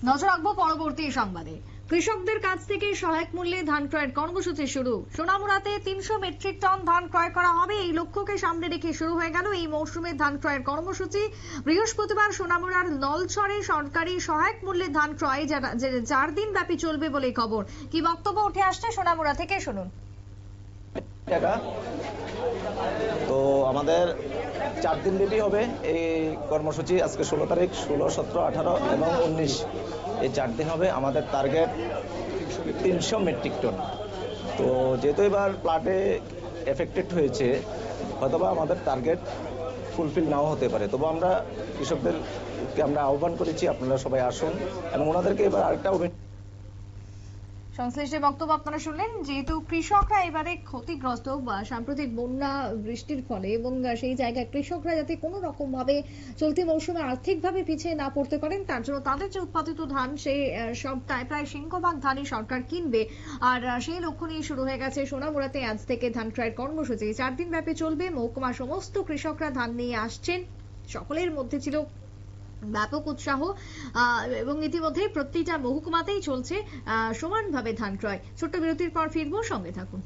নজর রাখবো পরবর্তী সংবাদে। কৃষকদের কাছ থেকে সহায়ক মূল্যে ধান ক্রয়ের কর্মসূচি শুরু। সোনামুড়াতে 300 মেট্রিক টন ধান ক্রয় করা হবে। এই লক্ষ্যকে সামনে রেখে শুরু হয়ে গেল এই মৌসুমে ধান ক্রয়ের কর্মসূচি। বৃহস্পতিবার সোনামুড়ার নলছড়ে সরকারি সহায়ক মূল্যে ধান ক্রয় 4 দিন ব্যাপী চলবে বলে খবর। কি বক্তব্য উঠে আসছে সোনামুড়া থেকে শুনুন। তো আমাদের 4 দিন ব্যাপী হবে এই কর্মসূচি। আজকে 16 তারিখ, 16, 17, 18 এবং 19 এই 4 দিন হবে। আমাদের টার্গেট 300 মেট্রিক টন। তো যেহেতু এবার প্লাটে এফেক্টেড হয়েছে, হয়তোবা আমাদের টার্গেট ফুলফিল নাও হতে পারে। তবু আমরা কৃষকদেরকে আমরা আহ্বান করেছি, আপনারা সবাই আসুন এবং ওনাদেরকে এবার আরেকটা সংশ্লিষ্ট বক্তব্য আপনারা শুনলেন। যেহেতু কৃষকরা এবারে ক্ষতিগ্রস্ত সাম্প্রতিক বন্যা বৃষ্টির ফলে, এবং সেই জায়গায় কৃষকরা যাতে কোনো রকম ভাবে চলতি মৌসুমে আর্থিকভাবে পিছিয়ে না পড়তে পারেন, তার জন্য তাদের যে উৎপাদিত ধান সেই সবটাই প্রায় সিংহভাগ ধানই সরকার কিনবে। আর সেই লক্ষ্য নিয়ে শুরু হয়ে গেছে সোনামুড়াতে আজ থেকে ধান ক্রয়ের কর্মসূচি। 4 দিন ব্যাপী চলবে। মহকুমার সমস্ত কৃষকরা ধান নিয়ে আসছেন। সকলের মধ্যে ছিল ব্যাপক উৎসাহ এবং ইতিমধ্যে প্রতিটা মহকুমাতেই চলছে সমানভাবে ধান ক্রয়। ছোট্ট বিরতির পর ফিরবো, সঙ্গে থাকুন।